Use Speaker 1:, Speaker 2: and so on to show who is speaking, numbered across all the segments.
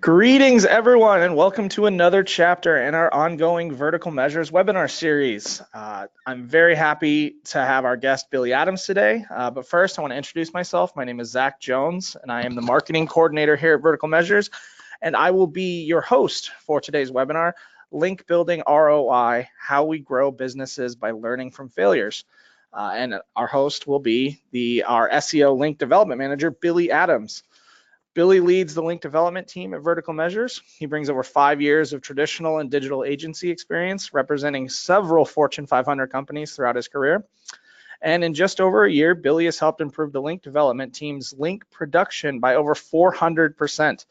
Speaker 1: Greetings, everyone, and welcome to another chapter in our ongoing Vertical Measures webinar series. I'm very happy to have our guest, Billy Adams, today. But first, I want to introduce myself. My name is Zach Jones, and I am the marketing coordinator here at Vertical Measures, and I will be your host for today's webinar, Link Building ROI, How We Grow Businesses by Learning from Failures. And our host will be our SEO Link Development Manager, Billy Adams. Billy leads the link development team at Vertical Measures. He brings over 5 years of traditional and digital agency experience, representing several Fortune 500 companies throughout his career. And in just over a year, Billy has helped improve the link development team's link production by over 400%.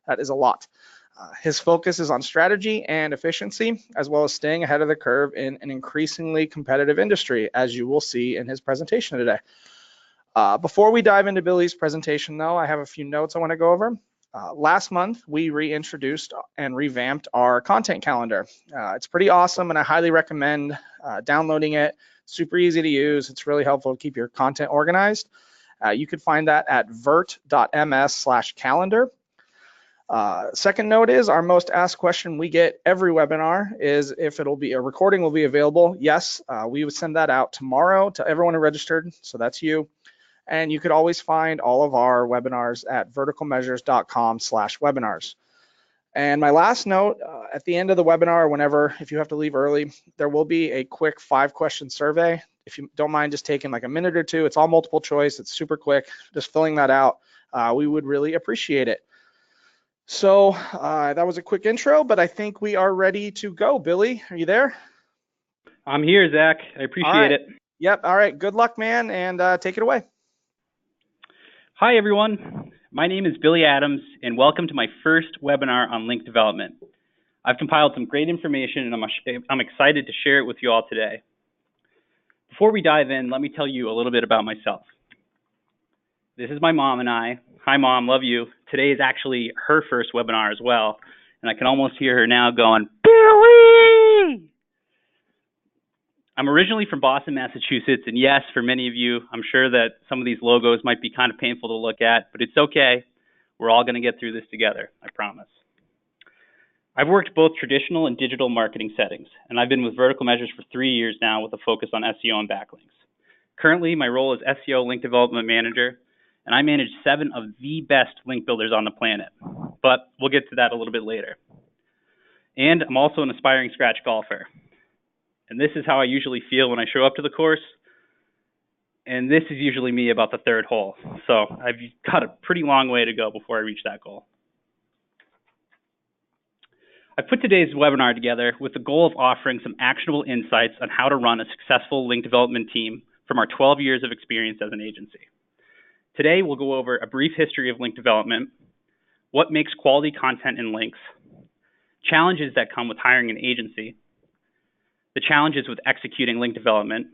Speaker 1: That is a lot. His focus is on strategy and efficiency, as well as staying ahead of the curve in an increasingly competitive industry, as you will see in his presentation today. Before we dive into Billy's presentation, though, I have a few notes I want to go over. Last month, we reintroduced and revamped our content calendar. It's pretty awesome, and I highly recommend downloading it. Super easy to use. It's really helpful to keep your content organized. You could find that at vert.ms/calendar. Second note is our most asked question we get every webinar is if a recording will be available. Yes, we would send that out tomorrow to everyone who registered, so that's you. And you could always find all of our webinars at verticalmeasures.com/webinars. And my last note, at the end of the webinar, if you have to leave early, there will be a quick 5-question survey. If you don't mind just taking like a minute or two, it's all multiple choice, it's super quick, just filling that out. We would really appreciate it. So that was a quick intro, but I think we are ready to go. Billy, are you there?
Speaker 2: I'm here, Zach. I appreciate it.
Speaker 1: Yep. All right. Good luck, man, and take it away.
Speaker 2: Hi, everyone. My name is Billy Adams, and welcome to my first webinar on link development. I've compiled some great information, and I'm excited to share it with you all today. Before we dive in, let me tell you a little bit about myself. This is my mom and I. Hi, Mom. Love you. Today is actually her first webinar as well, and I can almost hear her now going, Billy! I'm originally from Boston, Massachusetts, and yes, for many of you, I'm sure that some of these logos might be kind of painful to look at, but it's okay. We're all going to get through this together, I promise. I've worked both traditional and digital marketing settings, and I've been with Vertical Measures for 3 years now with a focus on SEO and backlinks. Currently, my role is SEO Link Development Manager, and I manage 7 of the best link builders on the planet, but we'll get to that a little bit later. And I'm also an aspiring scratch golfer. And this is how I usually feel when I show up to the course. And this is usually me about the 3rd hole. So I've got a pretty long way to go before I reach that goal. I put today's webinar together with the goal of offering some actionable insights on how to run a successful link development team from our 12 years of experience as an agency. Today, we'll go over a brief history of link development, what makes quality content in links, challenges that come with hiring an agency, the challenges with executing link development,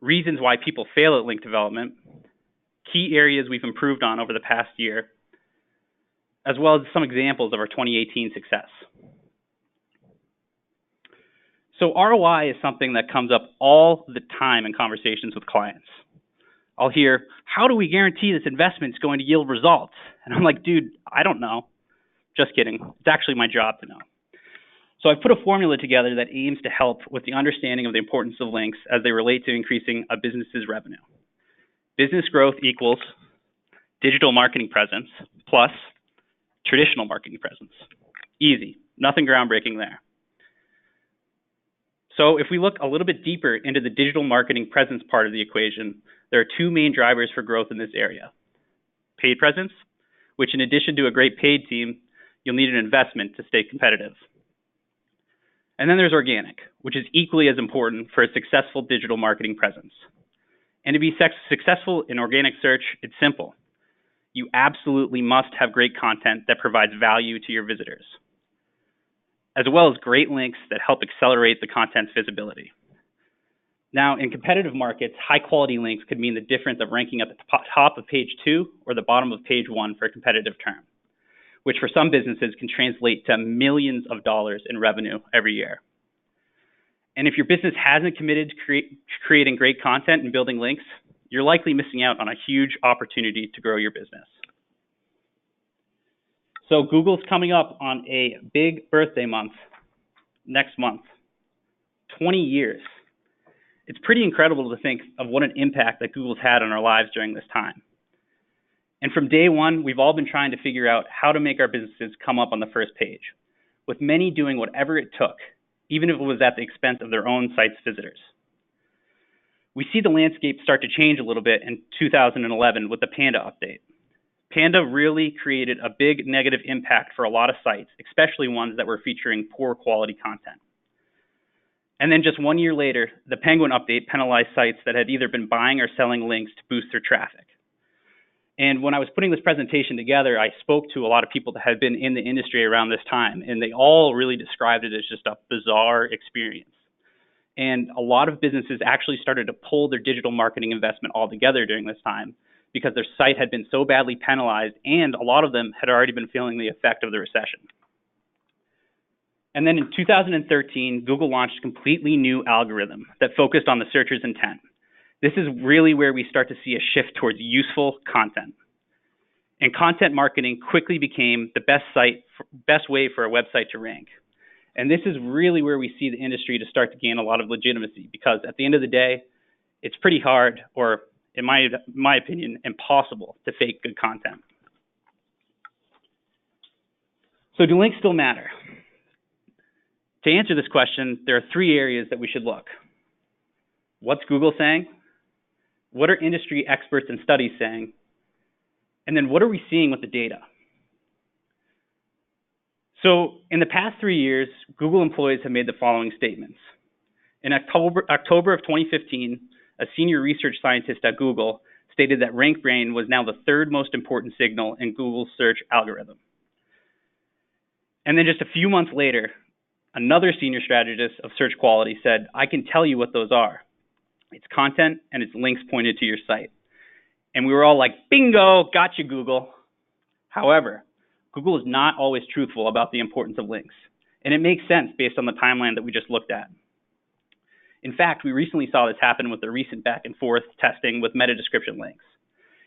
Speaker 2: reasons why people fail at link development, key areas we've improved on over the past year, as well as some examples of our 2018 success. So ROI is something that comes up all the time in conversations with clients. I'll hear, how do we guarantee this investment is going to yield results? And I'm like, dude, I don't know. Just kidding. It's actually my job to know. So I've put a formula together that aims to help with the understanding of the importance of links as they relate to increasing a business's revenue. Business growth equals digital marketing presence plus traditional marketing presence. Easy. Nothing groundbreaking there. So if we look a little bit deeper into the digital marketing presence part of the equation, there are 2 main drivers for growth in this area. Paid presence, which in addition to a great paid team, you'll need an investment to stay competitive. And then there's organic, which is equally as important for a successful digital marketing presence. And to be successful in organic search, it's simple. You absolutely must have great content that provides value to your visitors, as well as great links that help accelerate the content's visibility. Now, in competitive markets, high-quality links could mean the difference of ranking at the top of page 2 or the bottom of page 1 for a competitive term, which for some businesses can translate to millions of dollars in revenue every year. And if your business hasn't committed to creating great content and building links, you're likely missing out on a huge opportunity to grow your business. So Google's coming up on a big birthday month next month, 20 years. It's pretty incredible to think of what an impact that Google's had on our lives during this time. And from day one, we've all been trying to figure out how to make our businesses come up on the first page, with many doing whatever it took, even if it was at the expense of their own site's visitors. We see the landscape start to change a little bit in 2011 with the Panda update. Panda really created a big negative impact for a lot of sites, especially ones that were featuring poor quality content. And then just 1 year later, the Penguin update penalized sites that had either been buying or selling links to boost their traffic. And when I was putting this presentation together, I spoke to a lot of people that had been in the industry around this time, and they all really described it as just a bizarre experience. And a lot of businesses actually started to pull their digital marketing investment altogether during this time because their site had been so badly penalized, and a lot of them had already been feeling the effect of the recession. And then in 2013, Google launched a completely new algorithm that focused on the searcher's intent. This is really where we start to see a shift towards useful content. And content marketing quickly became the best way for a website to rank. And this is really where we see the industry to start to gain a lot of legitimacy, because at the end of the day, it's pretty hard, or in my opinion, impossible to fake good content. So do links still matter? To answer this question, there are 3 areas that we should look. What's Google saying? What are industry experts and studies saying? And then what are we seeing with the data? So in the past 3 years, Google employees have made the following statements. In October of 2015, a senior research scientist at Google stated that rank brain was now the 3rd most important signal in Google's search algorithm. And then just a few months later, another senior strategist of search quality said, I can tell you what those are. It's content and it's links pointed to your site. And we were all like, bingo, gotcha, Google. However, Google is not always truthful about the importance of links. And it makes sense based on the timeline that we just looked at. In fact, we recently saw this happen with the recent back and forth testing with meta description links.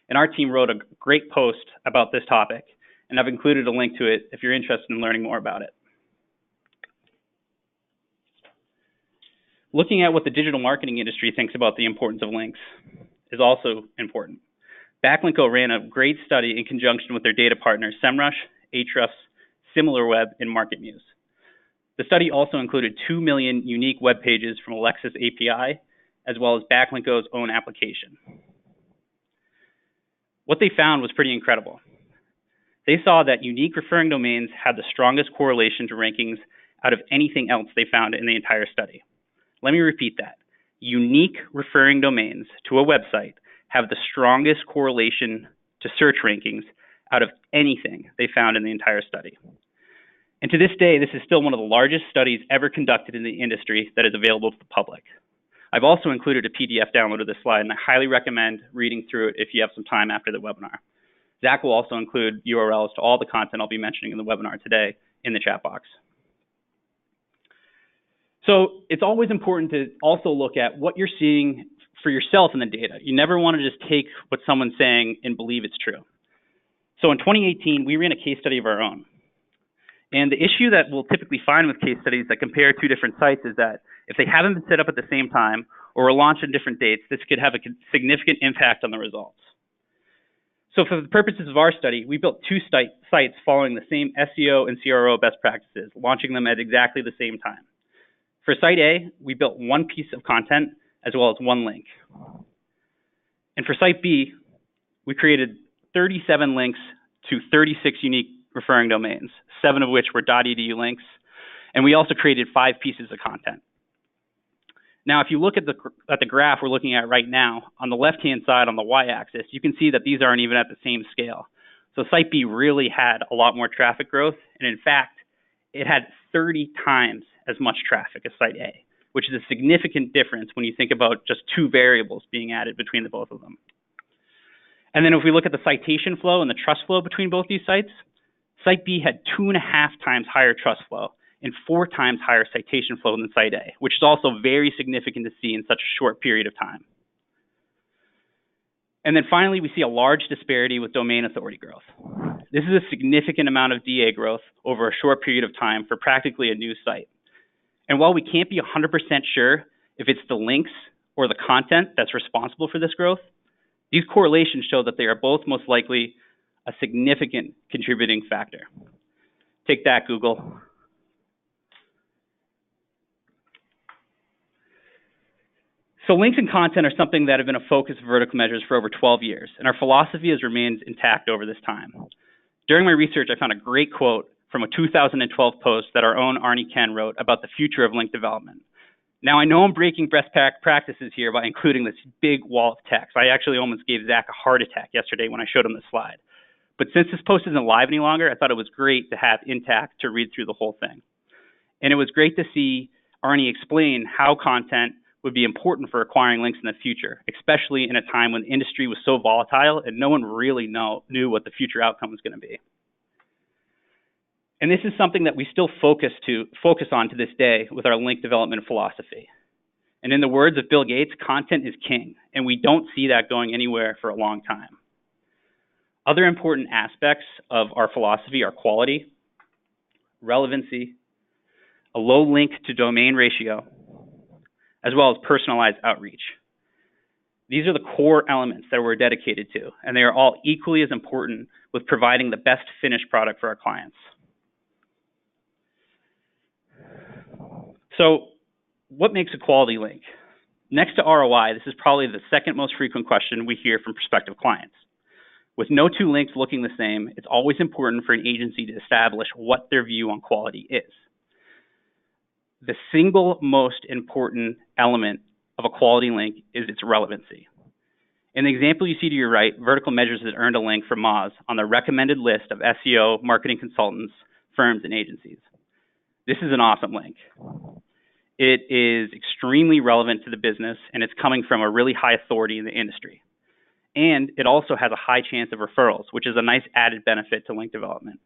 Speaker 2: And our team wrote a great post about this topic, and I've included a link to it if you're interested in learning more about it. Looking at what the digital marketing industry thinks about the importance of links is also important. Backlinko ran a great study in conjunction with their data partners, SEMrush, Ahrefs, SimilarWeb, and MarketMuse. The study also included 2 million unique web pages from Alexa's API, as well as Backlinko's own application. What they found was pretty incredible. They saw that unique referring domains had the strongest correlation to rankings out of anything else they found in the entire study. Let me repeat that. Unique referring domains to a website have the strongest correlation to search rankings out of anything they found in the entire study. And to this day, this is still one of the largest studies ever conducted in the industry that is available to the public. I've also included a PDF download of this slide, and I highly recommend reading through it if you have some time after the webinar. Zach will also include URLs to all the content I'll be mentioning in the webinar today in the chat box. So it's always important to also look at what you're seeing for yourself in the data. You never want to just take what someone's saying and believe it's true. So in 2018, we ran a case study of our own. And the issue that we'll typically find with case studies that compare 2 different sites is that if they haven't been set up at the same time or were launched on different dates, this could have a significant impact on the results. So for the purposes of our study, we built 2 sites following the same SEO and CRO best practices, launching them at exactly the same time. For site A, we built 1 piece of content as well as 1 link. And for site B, we created 37 links to 36 unique referring domains, 7 of which were .edu links, and we also created 5 pieces of content. Now, if you look at the graph we're looking at right now, on the left-hand side on the y-axis, you can see that these aren't even at the same scale. So site B really had a lot more traffic growth, and in fact, it had 30 times as much traffic as site A, which is a significant difference when you think about just 2 variables being added between the both of them. And then if we look at the citation flow and the trust flow between both these sites, site B had 2.5 times higher trust flow and 4 times higher citation flow than site A, which is also very significant to see in such a short period of time. And then finally, we see a large disparity with domain authority growth. This is a significant amount of DA growth over a short period of time for practically a new site. And while we can't be 100% sure if it's the links or the content that's responsible for this growth, these correlations show that they are both most likely a significant contributing factor. Take that, Google. So links and content are something that have been a focus of vertical measures for over 12 years, and our philosophy has remained intact over this time. During my research, I found a great quote from a 2012 post that our own Arnie Ken wrote about the future of link development. Now, I know I'm breaking best practices here by including this big wall of text. I actually almost gave Zach a heart attack yesterday when I showed him the slide. But since this post isn't live any longer, I thought it was great to have intact to read through the whole thing. And it was great to see Arnie explain how content would be important for acquiring links in the future, especially in a time when the industry was so volatile and no one really knew what the future outcome was going to be. And this is something that we still focus on to this day with our link development philosophy. And in the words of Bill Gates, content is king, and we don't see that going anywhere for a long time. Other important aspects of our philosophy are quality, relevancy, a low link to domain ratio, as well as personalized outreach. These are the core elements that we're dedicated to, and they are all equally as important with providing the best finished product for our clients. So what makes a quality link? Next to ROI, this is probably the second most frequent question we hear from prospective clients. With no two links looking the same, it's always important for an agency to establish what their view on quality is. The single most important element of a quality link is its relevancy. In the example you see to your right, Vertical Measures has earned a link from Moz on the recommended list of SEO marketing consultants, firms, and agencies. This is an awesome link. It is extremely relevant to the business, and it's coming from a really high authority in the industry. And it also has a high chance of referrals, which is a nice added benefit to link development.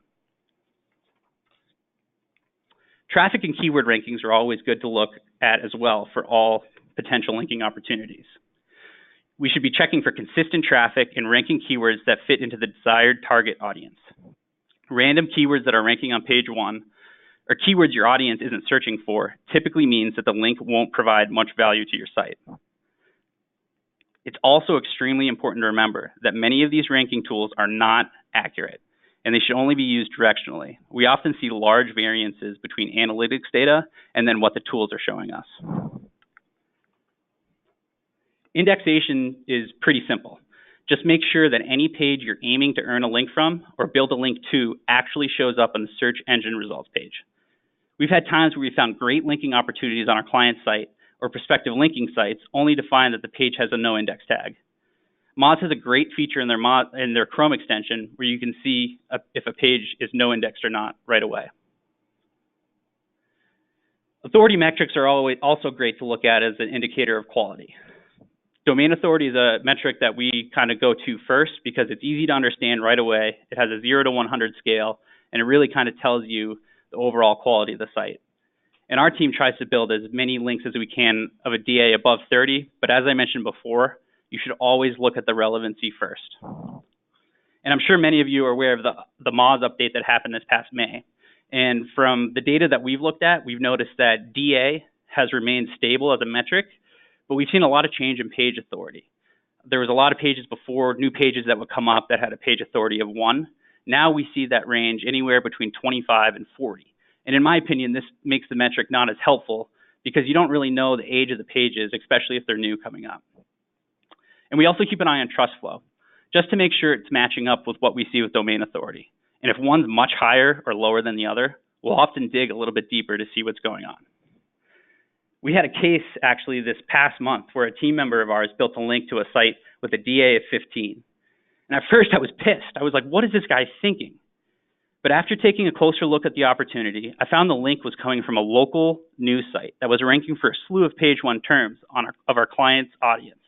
Speaker 2: Traffic and keyword rankings are always good to look at as well for all potential linking opportunities. We should be checking for consistent traffic and ranking keywords that fit into the desired target audience. Random keywords that are ranking on page 1 or keywords your audience isn't searching for typically means that the link won't provide much value to your site. It's also extremely important to remember that many of these ranking tools are not accurate, and they should only be used directionally. We often see large variances between analytics data and then what the tools are showing us. Indexation is pretty simple. Just make sure that any page you're aiming to earn a link from or build a link to actually shows up on the search engine results page. We've had times where we found great linking opportunities on our client site or prospective linking sites only to find that the page has a no index tag. Moz has a great feature in their Chrome extension where you can see if a page is no indexed or not right away. Authority metrics are also great to look at as an indicator of quality. Domain authority is a metric that we kind of go to first because it's easy to understand right away. It has a 0 to 100 scale, and it really kind of tells you the overall quality of the site. And our team tries to build as many links as we can of a DA above 30, but as I mentioned before, you should always look at the relevancy first. And I'm sure many of you are aware of the Moz update that happened this past May. And from the data that we've looked at, we've noticed that DA has remained stable as a metric, but we've seen a lot of change in page authority. There was a lot of pages before, new pages that would come up that had a page authority of 1. Now we see that range anywhere between 25 and 40. And in my opinion, this makes the metric not as helpful because you don't really know the age of the pages, especially if they're new coming up. And we also keep an eye on trust flow, just to make sure it's matching up with what we see with domain authority. And if one's much higher or lower than the other, we'll often dig a little bit deeper to see what's going on. We had a case actually this past month where a team member of ours built a link to a site with a DA of 15. And at first I was pissed. I was like, what is this guy thinking? But after taking a closer look at the opportunity, I found the link was coming from a local news site that was ranking for a slew of page 1 terms of our client's audience.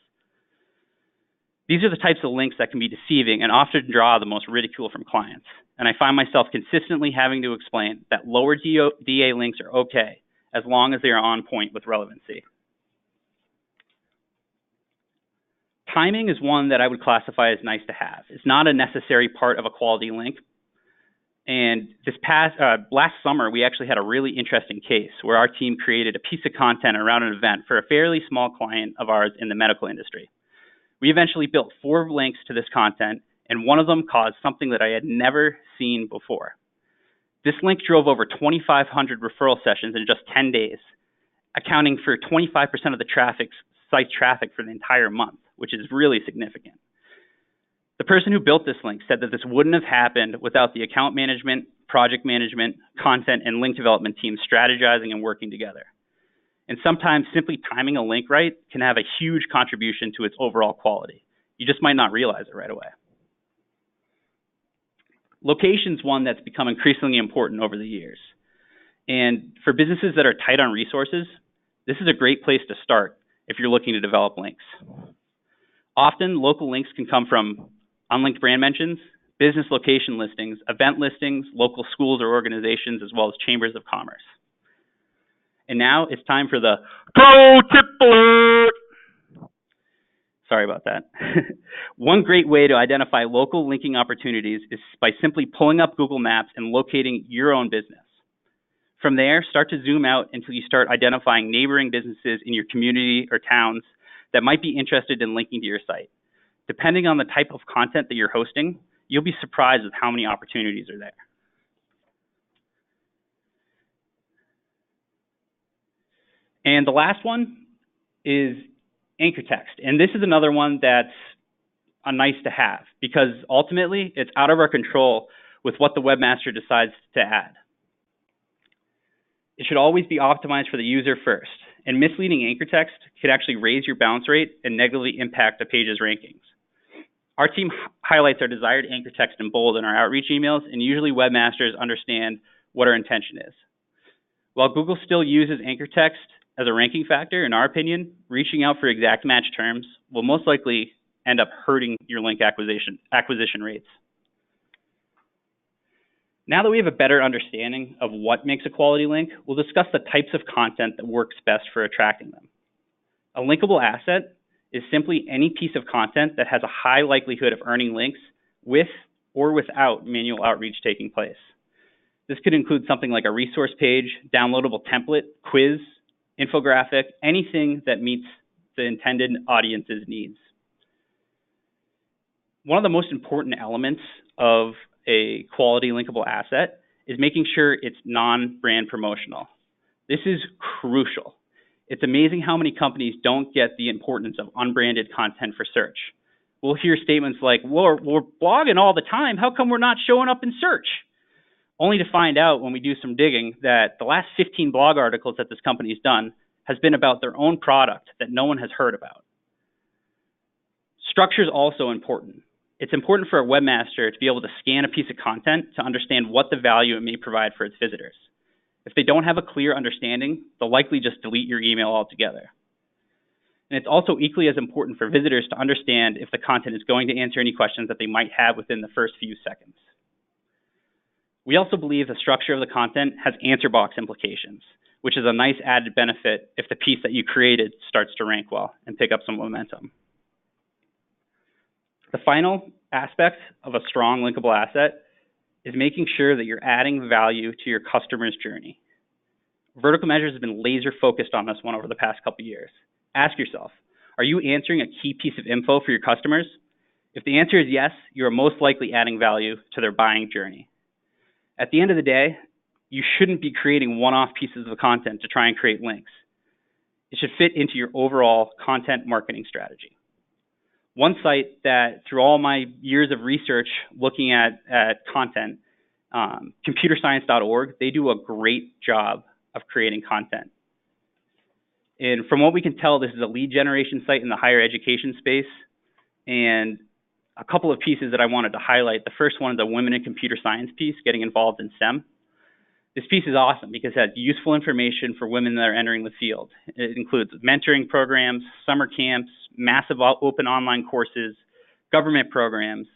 Speaker 2: These are the types of links that can be deceiving and often draw the most ridicule from clients. And I find myself consistently having to explain that lower DA links are okay as long as they are on point with relevancy. Timing is one that I would classify as nice to have. It's not a necessary part of a quality link, And last summer, we actually had a really interesting case where our team created a piece of content around an event for a fairly small client of ours in the medical industry. We eventually built 4 links to this content, and one of them caused something that I had never seen before. This link drove over 2,500 referral sessions in just 10 days, accounting for 25% of the site traffic for the entire month, which is really significant. The person who built this link said that this wouldn't have happened without the account management, project management, content, and link development teams strategizing and working together. And sometimes simply timing a link right can have a huge contribution to its overall quality. You just might not realize it right away. Location's one that's become increasingly important over the years. And for businesses that are tight on resources, this is a great place to start if you're looking to develop links. Often, local links can come from unlinked brand mentions, business location listings, event listings, local schools or organizations, as well as chambers of commerce. And now it's time for the Pro Tip Alert! Sorry about that. One great way to identify local linking opportunities is by simply pulling up Google Maps and locating your own business. From there, start to zoom out until you start identifying neighboring businesses in your community or towns that might be interested in linking to your site. Depending on the type of content that you're hosting, you'll be surprised with how many opportunities are there. And the last one is anchor text. And this is another one that's a nice to have because ultimately it's out of our control with what the webmaster decides to add. It should always be optimized for the user first, and misleading anchor text could actually raise your bounce rate and negatively impact a page's rankings. Our team highlights our desired anchor text in bold in our outreach emails, and usually webmasters understand what our intention is. While Google still uses anchor text as a ranking factor, in our opinion, reaching out for exact match terms will most likely end up hurting your link acquisition rates. Now that we have a better understanding of what makes a quality link, we'll discuss the types of content that works best for attracting them. A linkable asset is simply any piece of content that has a high likelihood of earning links with or without manual outreach taking place. This could include something like a resource page, downloadable template, quiz, infographic, anything that meets the intended audience's needs. One of the most important elements of a quality linkable asset is making sure it's non-brand promotional. This is crucial. It's amazing how many companies don't get the importance of unbranded content for search. We'll hear statements like, well, we're blogging all the time, how come we're not showing up in search? Only to find out when we do some digging that the last 15 blog articles that this company's done has been about their own product that no one has heard about. Structure is also important. It's important for a webmaster to be able to scan a piece of content to understand what the value it may provide for its visitors. If they don't have a clear understanding, they'll likely just delete your email altogether. And it's also equally as important for visitors to understand if the content is going to answer any questions that they might have within the first few seconds. We also believe the structure of the content has answer box implications, which is a nice added benefit if the piece that you created starts to rank well and pick up some momentum. The final aspect of a strong linkable asset is making sure that you're adding value to your customer's journey. Vertical Measures has been laser focused on this one over the past couple of years. Ask yourself, are you answering a key piece of info for your customers? If the answer is yes, you are most likely adding value to their buying journey. At the end of the day, you shouldn't be creating one-off pieces of content to try and create links. It should fit into your overall content marketing strategy. One site that, through all my years of research looking at content, computerscience.org, they do a great job of creating content. And from what we can tell, this is a lead generation site in the higher education space. And a couple of pieces that I wanted to highlight. The first one is a women in computer science piece, getting involved in STEM. This piece is awesome because it has useful information for women that are entering the field. It includes mentoring programs, summer camps, massive open online courses, government programs,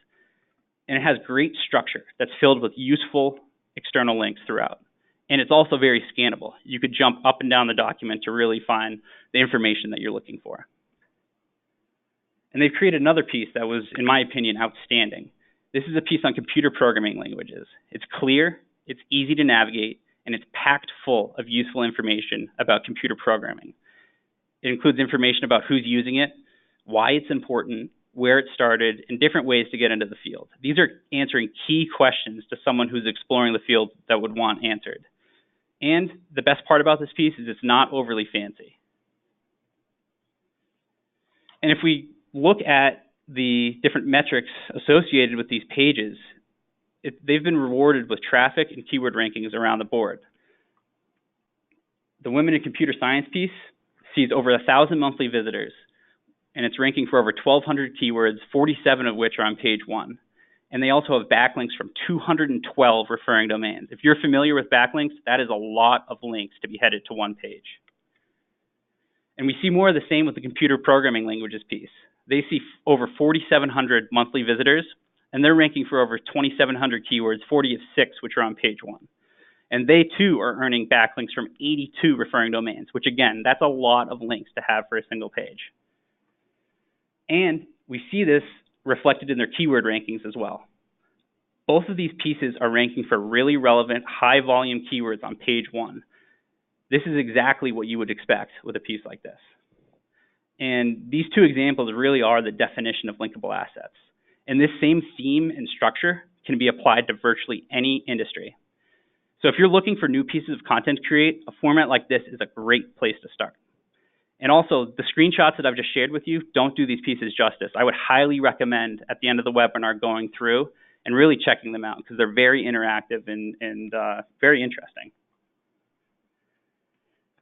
Speaker 2: and it has great structure that's filled with useful external links throughout. And it's also very scannable. You could jump up and down the document to really find the information that you're looking for. And they've created another piece that was, in my opinion, outstanding. This is a piece on computer programming languages. It's clear, it's easy to navigate, and it's packed full of useful information about computer programming. It includes information about who's using it, why it's important, where it started, and different ways to get into the field. These are answering key questions to someone who's exploring the field that would want answered. And the best part about this piece is it's not overly fancy. And if we look at the different metrics associated with these pages, they've been rewarded with traffic and keyword rankings around the board. The Women in Computer Science piece sees over 1,000 monthly visitors, and it's ranking for over 1,200 keywords, 47 of which are on page 1. And they also have backlinks from 212 referring domains. If you're familiar with backlinks, that is a lot of links to be headed to one page. And we see more of the same with the computer programming languages piece. They see over 4,700 monthly visitors, and they're ranking for over 2,700 keywords, 40 of 6, which are on page 1. And they too are earning backlinks from 82 referring domains, which again, that's a lot of links to have for a single page. And we see this reflected in their keyword rankings as well. Both of these pieces are ranking for really relevant, high volume keywords on page 1. This is exactly what you would expect with a piece like this. And these two examples really are the definition of linkable assets. And this same theme and structure can be applied to virtually any industry. So if you're looking for new pieces of content to create, a format like this is a great place to start. And also, the screenshots that I've just shared with you don't do these pieces justice. I would highly recommend at the end of the webinar going through and really checking them out because they're very interactive and very interesting.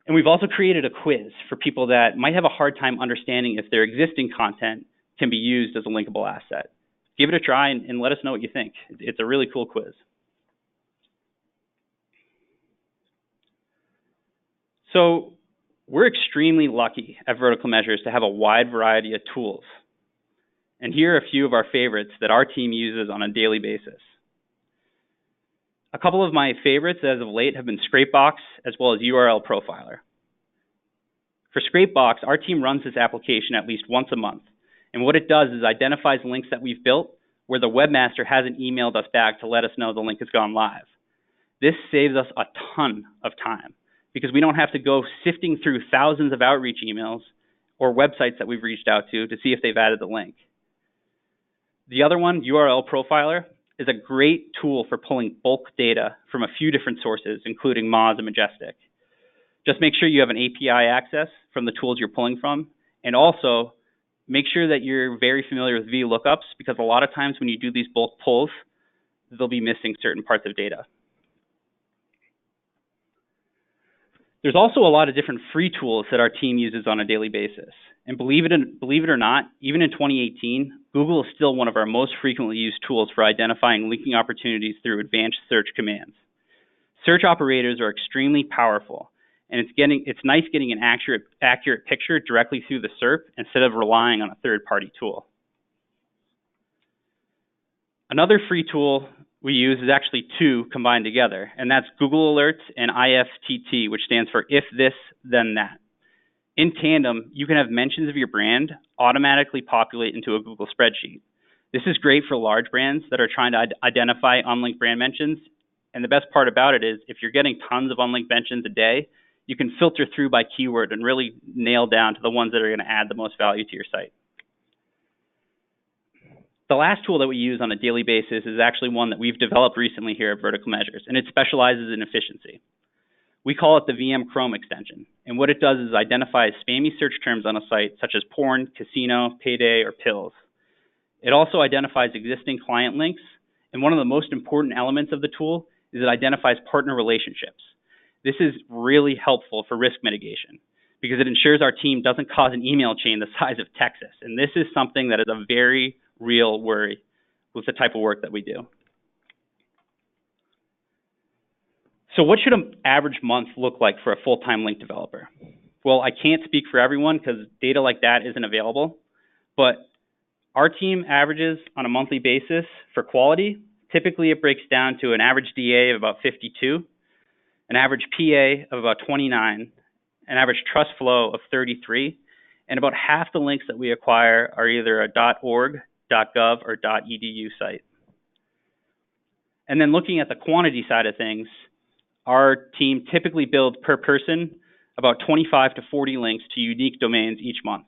Speaker 2: And we've also created a quiz for people that might have a hard time understanding if their existing content can be used as a linkable asset. Give it a try and let us know what you think. It's a really cool quiz. So we're extremely lucky at Vertical Measures to have a wide variety of tools. And here are a few of our favorites that our team uses on a daily basis. A couple of my favorites as of late have been Scrapebox as well as URL Profiler. For Scrapebox, our team runs this application at least once a month. And what it does is identifies links that we've built where the webmaster hasn't emailed us back to let us know the link has gone live. This saves us a ton of time because we don't have to go sifting through thousands of outreach emails or websites that we've reached out to see if they've added the link. The other one, URL Profiler, is a great tool for pulling bulk data from a few different sources, including Moz and Majestic. Just make sure you have an API access from the tools you're pulling from, and also make sure that you're very familiar with VLOOKUPs because a lot of times when you do these bulk pulls, they'll be missing certain parts of data. There's also a lot of different free tools that our team uses on a daily basis. And believe it or not, even in 2018, Google is still one of our most frequently used tools for identifying linking opportunities through advanced search commands. Search operators are extremely powerful, and it's nice getting an accurate picture directly through the SERP instead of relying on a third-party tool. Another free tool we use is actually two combined together, and that's Google Alerts and IFTT, which stands for If This, Then That. In tandem, you can have mentions of your brand automatically populate into a Google spreadsheet. This is great for large brands that are trying to identify unlinked brand mentions, and the best part about it is if you're getting tons of unlinked mentions a day, you can filter through by keyword and really nail down to the ones that are going to add the most value to your site. The last tool that we use on a daily basis is actually one that we've developed recently here at Vertical Measures, and it specializes in efficiency. We call it the VM Chrome extension, and what it does is identify spammy search terms on a site such as porn, casino, payday, or pills. It also identifies existing client links, and one of the most important elements of the tool is it identifies partner relationships. This is really helpful for risk mitigation because it ensures our team doesn't cause an email chain the size of Texas, and this is something that is a very real worry with the type of work that we do. So what should an average month look like for a full-time link developer? Well, I can't speak for everyone because data like that isn't available, but our team averages on a monthly basis for quality. Typically, it breaks down to an average DA of about 52, an average PA of about 29, an average trust flow of 33, and about half the links that we acquire are either a .org, .gov, or .edu site. And then looking at the quantity side of things, our team typically builds per person about 25 to 40 links to unique domains each month.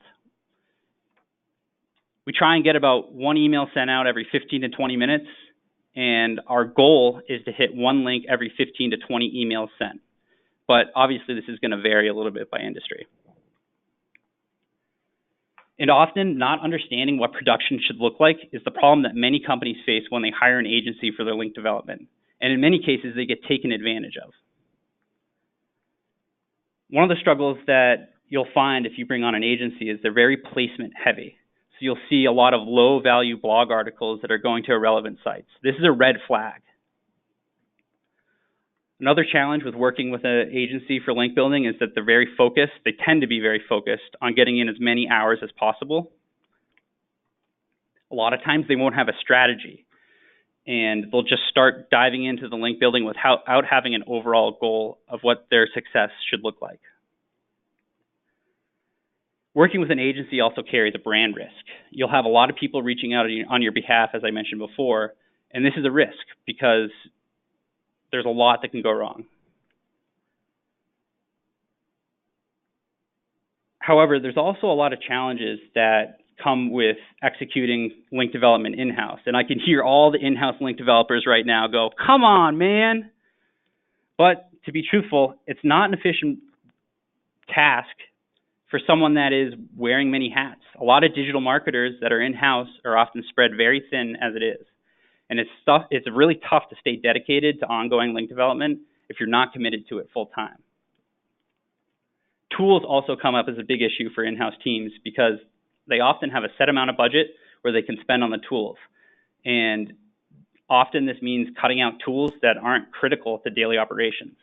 Speaker 2: We try and get about one email sent out every 15 to 20 minutes, and our goal is to hit one link every 15 to 20 emails sent. But obviously, this is going to vary a little bit by industry. And often, not understanding what production should look like is the problem that many companies face when they hire an agency for their link development. And in many cases, they get taken advantage of. One of the struggles that you'll find if you bring on an agency is they're very placement heavy. So you'll see a lot of low value blog articles that are going to irrelevant sites. This is a red flag. Another challenge with working with an agency for link building is that they're very focused. They tend to be very focused on getting in as many hours as possible. A lot of times they won't have a strategy, and they'll just start diving into the link building without having an overall goal of what their success should look like. Working with an agency also carries a brand risk. You'll have a lot of people reaching out on your behalf, as I mentioned before, and this is a risk because there's a lot that can go wrong. However, there's also a lot of challenges that come with executing link development in-house. And I can hear all the in-house link developers right now go, come on, man. But to be truthful, it's not an efficient task for someone that is wearing many hats. A lot of digital marketers that are in-house are often spread very thin as it is. And it's really tough to stay dedicated to ongoing link development if you're not committed to it full time. Tools also come up as a big issue for in-house teams because they often have a set amount of budget where they can spend on the tools. And often this means cutting out tools that aren't critical to daily operations.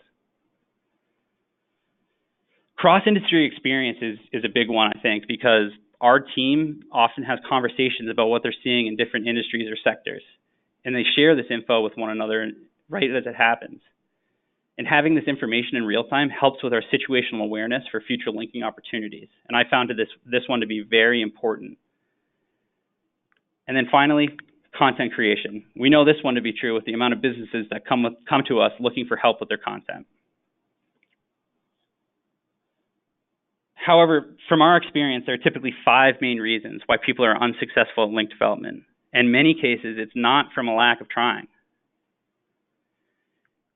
Speaker 2: Cross-industry experience is a big one, I think, because our team often has conversations about what they're seeing in different industries or sectors. And they share this info with one another right as it happens. And having this information in real time helps with our situational awareness for future linking opportunities. And I found this one to be very important. And then finally, content creation. We know this one to be true with the amount of businesses that come to us looking for help with their content. However, from our experience, there are typically 5 main reasons why people are unsuccessful at link development. In many cases, it's not from a lack of trying.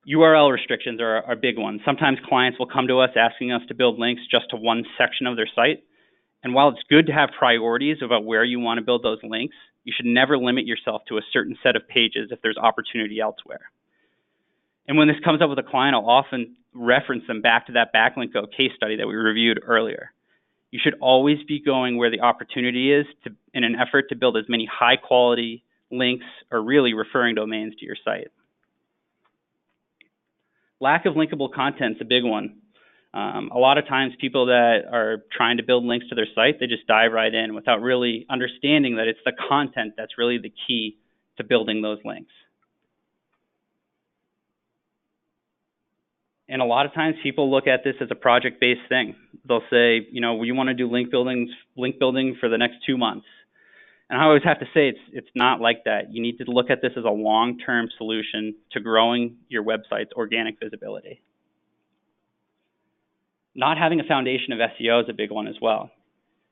Speaker 2: URL restrictions are a big one. Sometimes clients will come to us asking us to build links just to one section of their site. And while it's good to have priorities about where you want to build those links, you should never limit yourself to a certain set of pages if there's opportunity elsewhere. And when this comes up with a client, I'll often reference them back to that Backlink.co case study that we reviewed earlier. You should always be going where the opportunity is in an effort to build as many high quality links or really referring domains to your site. Lack of linkable content is a big one. A lot of times people that are trying to build links to their site, they just dive right in without really understanding that it's the content that's really the key to building those links. And a lot of times people look at this as a project-based thing. They'll say, you know, we want to do link building for the next 2 months. And I always have to say it's not like that. You need to look at this as a long-term solution to growing your website's organic visibility. Not having a foundation of SEO is a big one as well.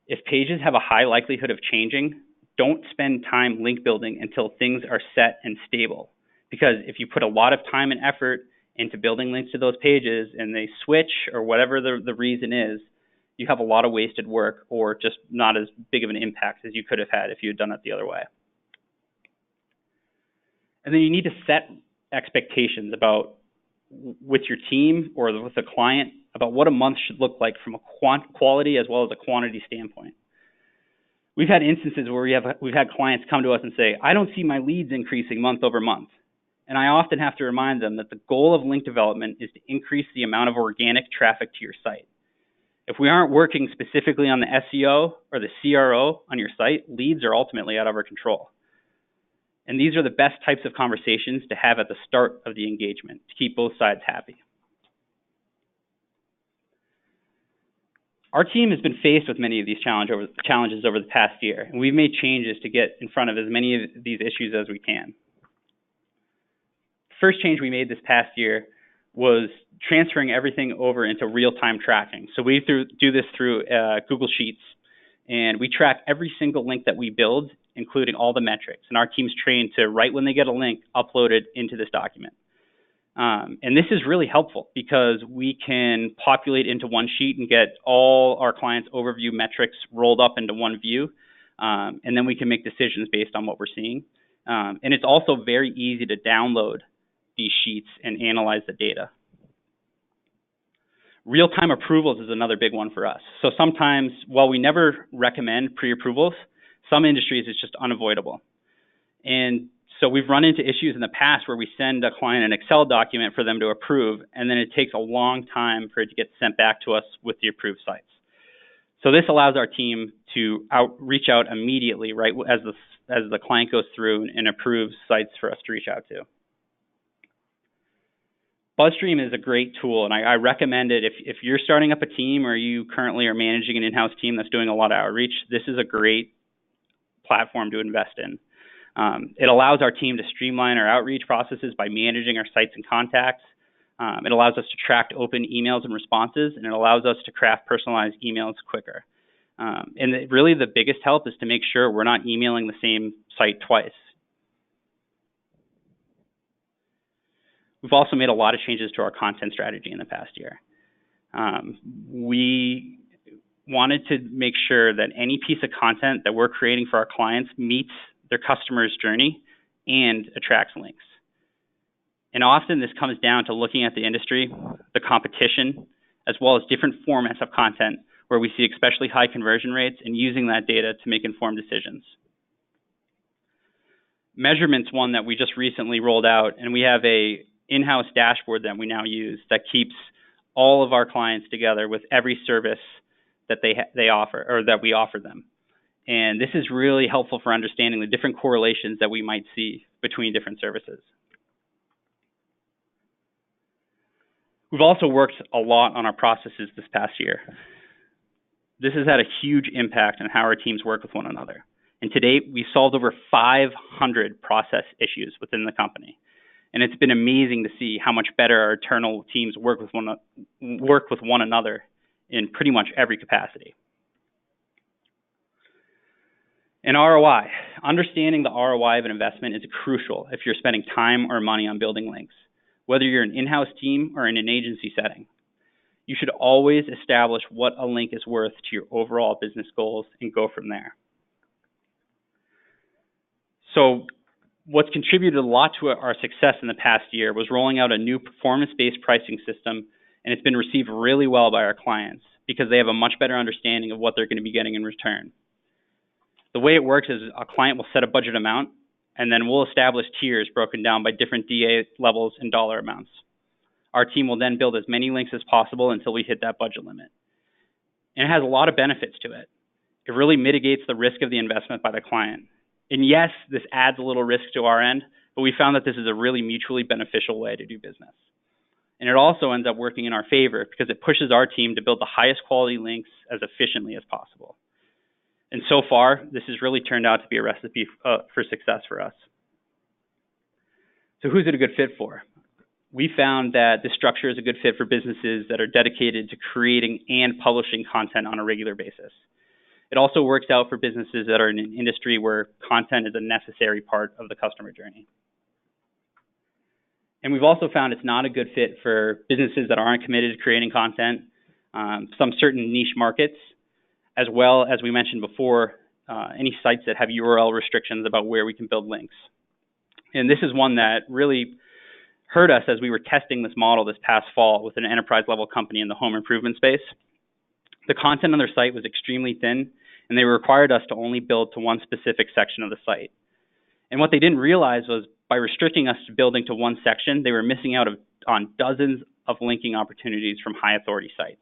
Speaker 2: If pages have a high likelihood of changing, don't spend time link building until things are set and stable. Because if you put a lot of time and effort into building links to those pages and they switch or whatever the reason is, you have a lot of wasted work or just not as big of an impact as you could have had if you had done it the other way. And then you need to set expectations about with your team or with the client about what a month should look like from a quality as well as a quantity standpoint. We've had instances where we've had clients come to us and say, I don't see my leads increasing month over month. And I often have to remind them that the goal of link development is to increase the amount of organic traffic to your site. If we aren't working specifically on the SEO or the CRO on your site, leads are ultimately out of our control. And these are the best types of conversations to have at the start of the engagement to keep both sides happy. Our team has been faced with many of these challenges over the past year, and we've made changes to get in front of as many of these issues as we can. first change we made this past year was transferring everything over into real-time tracking. So we do this through Google Sheets, and we track every single link that we build, including all the metrics. And our team's trained to, right when they get a link, upload it into this document. And this is really helpful because we can populate into one sheet and get all our clients' overview metrics rolled up into one view. And then we can make decisions based on what we're seeing. And it's also very easy to download these sheets and analyze the data. Real-time approvals is another big one for us. So sometimes, while we never recommend pre-approvals, some industries it's just unavoidable. And so we've run into issues in the past where we send a client an Excel document for them to approve, and then it takes a long time for it to get sent back to us with the approved sites. So this allows our team to reach out immediately, right, as the client goes through and approves sites for us to reach out to. BuzzStream is a great tool, and I recommend it if you're starting up a team or you currently are managing an in-house team that's doing a lot of outreach. This is a great platform to invest in. It allows our team to streamline our outreach processes by managing our sites and contacts. It allows us to track open emails and responses, and it allows us to craft personalized emails quicker. And really the biggest help is to make sure we're not emailing the same site twice. We've also made a lot of changes to our content strategy in the past year. We wanted to make sure that any piece of content that we're creating for our clients meets their customer's journey and attracts links. And often this comes down to looking at the industry, the competition, as well as different formats of content where we see especially high conversion rates and using that data to make informed decisions. Measurement's one that we just recently rolled out, and we have a in-house dashboard that we now use that keeps all of our clients together with every service that they offer or that we offer them. And this is really helpful for understanding the different correlations that we might see between different services. We've also worked a lot on our processes this past year. This has had a huge impact on how our teams work with one another. And to date, we've solved over 500 process issues within the company. And it's been amazing to see how much better our internal teams work with one another in pretty much every capacity. And ROI. Understanding the ROI of an investment is crucial if you're spending time or money on building links, whether you're an in-house team or in an agency setting. You should always establish what a link is worth to your overall business goals and go from there. So what's contributed a lot to our success in the past year was rolling out a new performance-based pricing system, and it's been received really well by our clients because they have a much better understanding of what they're going to be getting in return. The way it works is a client will set a budget amount, and then we'll establish tiers broken down by different DA levels and dollar amounts. Our team will then build as many links as possible until we hit that budget limit. And it has a lot of benefits to it. It really mitigates the risk of the investment by the client. And yes, this adds a little risk to our end, but we found that this is a really mutually beneficial way to do business. And it also ends up working in our favor because it pushes our team to build the highest quality links as efficiently as possible. And so far, this has really turned out to be a recipe for success for us. So who's it a good fit for? We found that this structure is a good fit for businesses that are dedicated to creating and publishing content on a regular basis. It also works out for businesses that are in an industry where content is a necessary part of the customer journey. And we've also found it's not a good fit for businesses that aren't committed to creating content, some certain niche markets, as well as we mentioned before, any sites that have URL restrictions about where we can build links. And this is one that really hurt us as we were testing this model this past fall with an enterprise level company in the home improvement space. The content on their site was extremely thin, and they required us to only build to one specific section of the site. And what they didn't realize was by restricting us to building to one section, they were missing out on dozens of linking opportunities from high authority sites.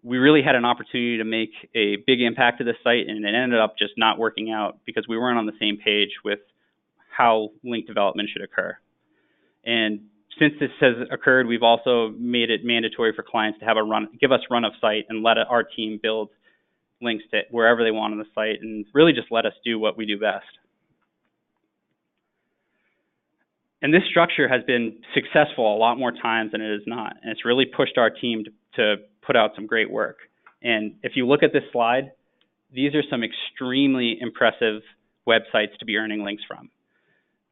Speaker 2: We really had an opportunity to make a big impact to this site, and it ended up just not working out because we weren't on the same page with how link development should occur. And since this has occurred, we've also made it mandatory for clients to have give us run of site and let our team build links to wherever they want on the site and really just let us do what we do best. And this structure has been successful a lot more times than it is not. And it's really pushed our team to put out some great work. And if you look at this slide, these are some extremely impressive websites to be earning links from.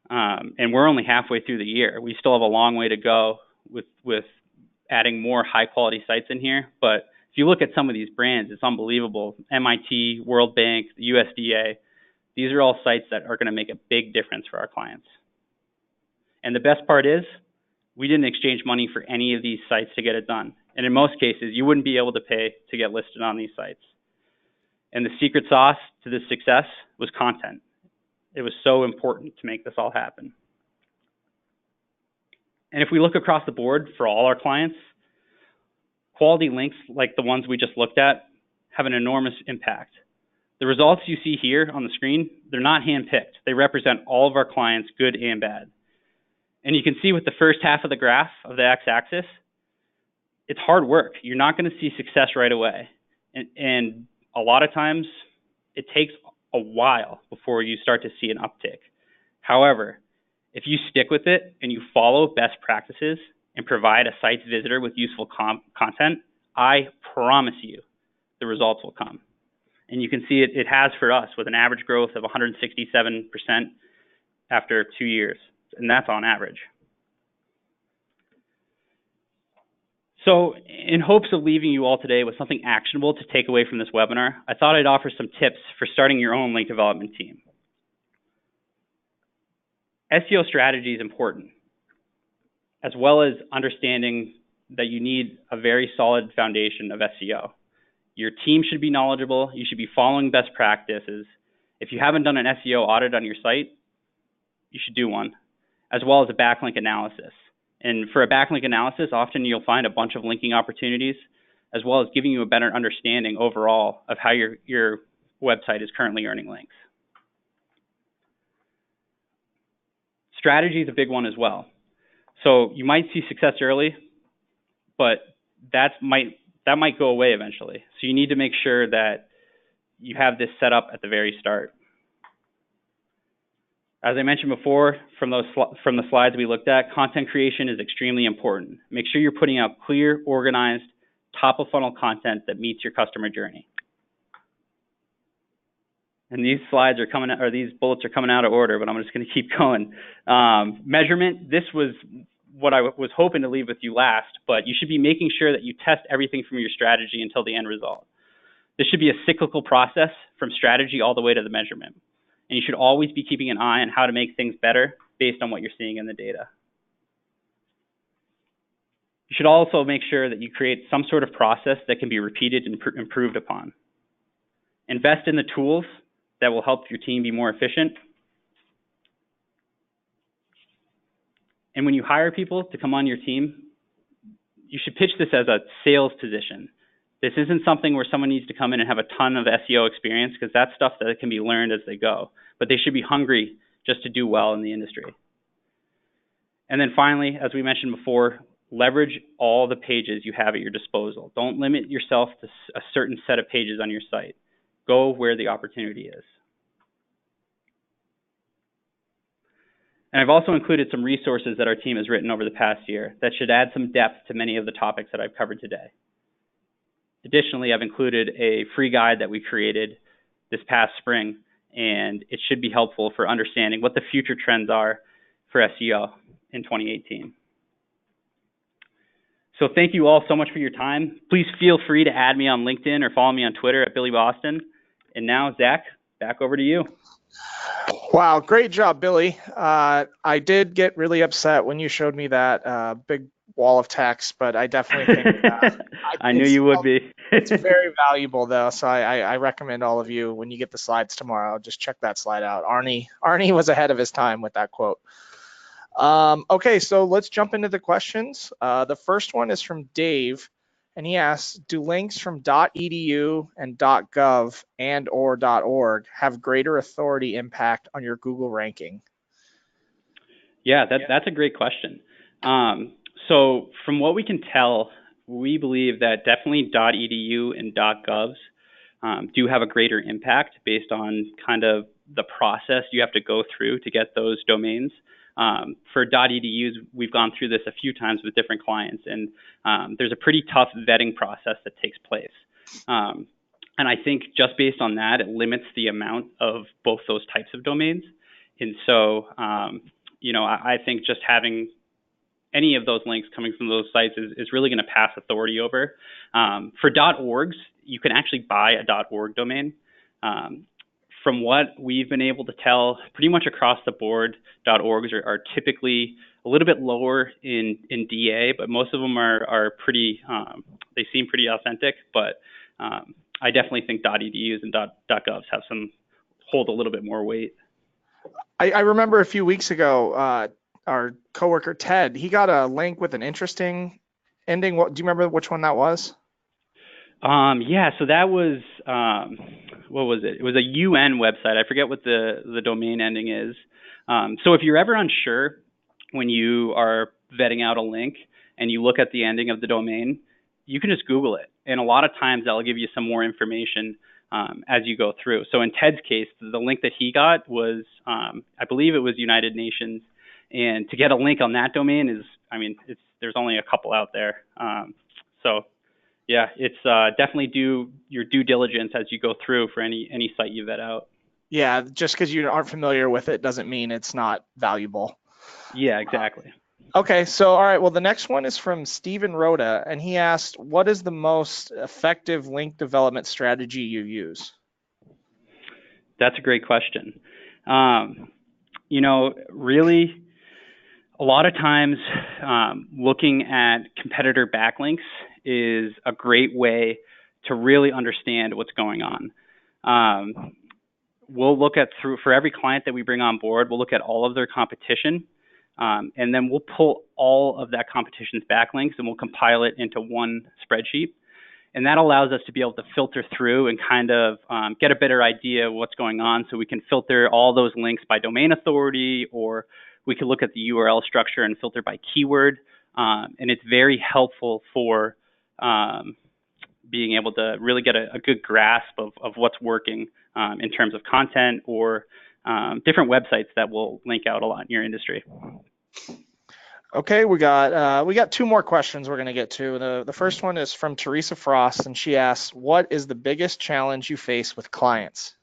Speaker 2: And we're only halfway through the year. We still have a long way to go with adding more high quality sites in here. But if you look at some of these brands, it's unbelievable. MIT, World Bank, the USDA, these are all sites that are going to make a big difference for our clients. And the best part is, we didn't exchange money for any of these sites to get it done. And in most cases, you wouldn't be able to pay to get listed on these sites. And the secret sauce to this success was content. It was so important to make this all happen. And if we look across the board for all our clients, quality links like the ones we just looked at have an enormous impact. The results you see here on the screen, they're not handpicked. They represent all of our clients, good and bad. And you can see with the first half of the graph of the x-axis, it's hard work. You're not going to see success right away. And a lot of times, it takes a while before you start to see an uptick. However, if you stick with it and you follow best practices and provide a site's visitor with useful content, I promise you the results will come. And you can see it has for us with an average growth of 167% after 2 years. And that's on average. So in hopes of leaving you all today with something actionable to take away from this webinar, I thought I'd offer some tips for starting your own link development team. SEO strategy is important, as well as understanding that you need a very solid foundation of SEO. Your team should be knowledgeable. You should be following best practices. If you haven't done an SEO audit on your site, you should do one, as well as a backlink analysis. And for a backlink analysis, often you'll find a bunch of linking opportunities, as well as giving you a better understanding overall of how your website is currently earning links. Strategy is a big one as well. So you might see success early, but that might go away eventually. So you need to make sure that you have this set up at the very start. As I mentioned before, from the slides we looked at, content creation is extremely important. Make sure you're putting out clear, organized, top-of-funnel content that meets your customer journey. And these slides are coming, or these bullets are coming out of order, but I'm just going to keep going. Measurement, this was what I was hoping to leave with you last, but you should be making sure that you test everything from your strategy until the end result. This should be a cyclical process from strategy all the way to the measurement. And you should always be keeping an eye on how to make things better based on what you're seeing in the data. You should also make sure that you create some sort of process that can be repeated and improved upon. Invest in the tools that will help your team be more efficient. And when you hire people to come on your team, you should pitch this as a sales position. This isn't something where someone needs to come in and have a ton of SEO experience, because that's stuff that can be learned as they go. But they should be hungry just to do well in the industry. And then finally, as we mentioned before, leverage all the pages you have at your disposal. Don't limit yourself to a certain set of pages on your site. Go where the opportunity is. And I've also included some resources that our team has written over the past year that should add some depth to many of the topics that I've covered today. Additionally, I've included a free guide that we created this past spring, and it should be helpful for understanding what the future trends are for SEO in 2018. So thank you all so much for your time. Please feel free to add me on LinkedIn or follow me on Twitter at Billy Boston. And now, Zach, back over to you.
Speaker 1: Wow, great job, Billy. I did get really upset when you showed me that big wall of text, but I definitely think
Speaker 2: I knew you would be.
Speaker 1: It's very valuable, though, so I recommend all of you, when you get the slides tomorrow, just check that slide out. Arnie was ahead of his time with that quote. Okay, so let's jump into the questions. The first one is from Dave, and he asks, do links from .edu and .gov and or .org have greater authority impact on your Google ranking?
Speaker 2: Yeah, that's a great question. So from what we can tell, we believe that definitely .edu and .govs do have a greater impact based on kind of the process you have to go through to get those domains. For .edus, we've gone through this a few times with different clients, and there's a pretty tough vetting process that takes place. And I think just based on that, it limits the amount of both those types of domains. And so, I think just having any of those links coming from those sites is really going to pass authority over. For .orgs, you can actually buy a .org domain. From what we've been able to tell, pretty much across the board, .orgs are typically a little bit lower in DA, but most of them are pretty, they seem pretty authentic, but I definitely think .edus and .govs hold a little bit more weight.
Speaker 1: I remember a few weeks ago, our coworker Ted, he got a link with an interesting ending. Do you remember which one that was?
Speaker 2: Yeah, so that was, what was it? It was a UN website. I forget what the domain ending is. So if you're ever unsure when you are vetting out a link and you look at the ending of the domain, you can just Google it. And a lot of times that'll give you some more information as you go through. So in Ted's case, the link that he got was, I believe it was United Nations. And to get a link on that domain there's only a couple out there. So yeah, it's definitely do your due diligence as you go through for any site you vet out.
Speaker 1: Yeah, just because you aren't familiar with it doesn't mean it's not valuable.
Speaker 2: Yeah, exactly.
Speaker 1: Okay, so all right, well, the next one is from Steven Rhoda, and he asked, what is the most effective link development strategy you use?
Speaker 2: That's a great question. Really, a lot of times looking at competitor backlinks is a great way to really understand what's going on. We'll look at for every client that we bring on board, we'll look at all of their competition, and then we'll pull all of that competition's backlinks and we'll compile it into one spreadsheet. And that allows us to be able to filter through and kind of get a better idea of what's going on. So we can filter all those links by domain authority, or we can look at the URL structure and filter by keyword. And it's very helpful for being able to really get a good grasp of what's working in terms of content or different websites that will link out a lot in your industry.
Speaker 1: Okay, we got two more questions we're going to get to. The first one is from Teresa Frost, and she asks, what is the biggest challenge you face with clients?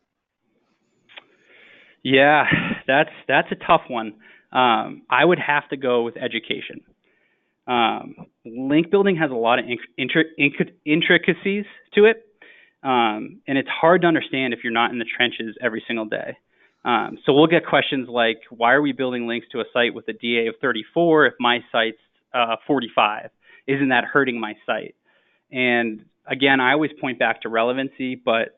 Speaker 2: Yeah, that's a tough one. I would have to go with education. Link building has a lot of intricacies to it, and it's hard to understand if you're not in the trenches every single day. So we'll get questions like, why are we building links to a site with a DA of 34 if my site's 45? Isn't that hurting my site? And again, I always point back to relevancy, but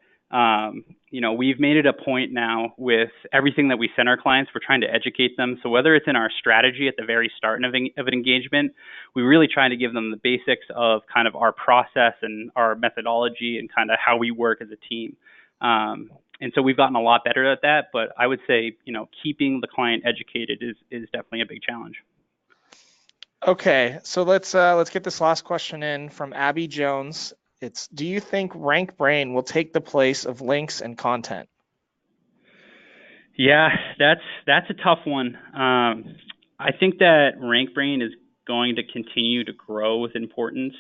Speaker 2: we've made it a point now with everything that we send our clients, we're trying to educate them. So whether it's in our strategy at the very start of an engagement, we really try to give them the basics of kind of our process and our methodology and kind of how we work as a team. And so we've gotten a lot better at that, but I would say, keeping the client educated is definitely a big challenge.
Speaker 1: Okay, so let's get this last question in from Abby Jones. It's, do you think RankBrain will take the place of links and content?
Speaker 2: Yeah, that's a tough one. I think that RankBrain is going to continue to grow with importance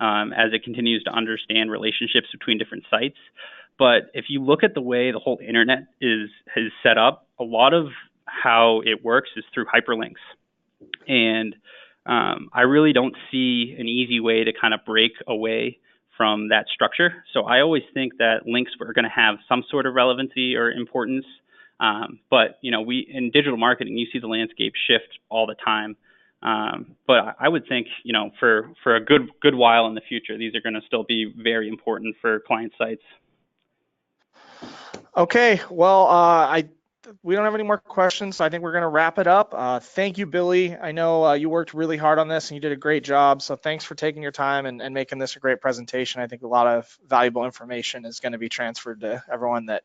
Speaker 2: as it continues to understand relationships between different sites. But if you look at the way the whole internet is set up, a lot of how it works is through hyperlinks. And I really don't see an easy way to kind of break away from that structure. So I always think that links are going to have some sort of relevancy or importance. But we in digital marketing, you see the landscape shift all the time. But I would think, for a good while in the future, these are going to still be very important for client sites.
Speaker 1: Okay, well, we don't have any more questions, so I think we're going to wrap it up. Thank you, Billy. I know you worked really hard on this and you did a great job, so thanks for taking your time and making this a great presentation. I think a lot of valuable information is going to be transferred to everyone that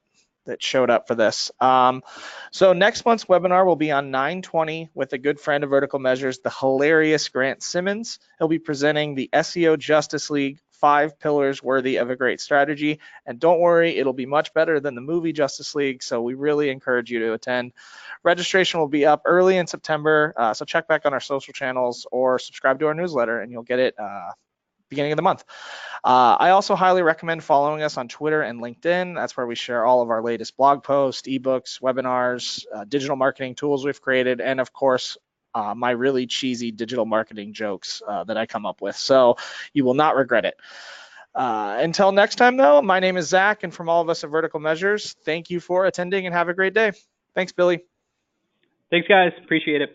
Speaker 1: showed up for this. So next month's webinar will be on 9/20 with a good friend of Vertical Measures, the hilarious Grant Simmons. He'll be presenting the SEO Justice League 5 pillars worthy of a great strategy. And don't worry, it'll be much better than the movie Justice League, so we really encourage you to attend. Registration will be up early in September, so check back on our social channels or subscribe to our newsletter and you'll get it beginning of the month. I also highly recommend following us on Twitter and LinkedIn. That's where we share all of our latest blog posts, ebooks, webinars, digital marketing tools we've created, and of course, my really cheesy digital marketing jokes that I come up with. So you will not regret it. Until next time, though, my name is Zach, and from all of us at Vertical Measures, thank you for attending and have a great day. Thanks, Billy.
Speaker 2: Thanks, guys. Appreciate it.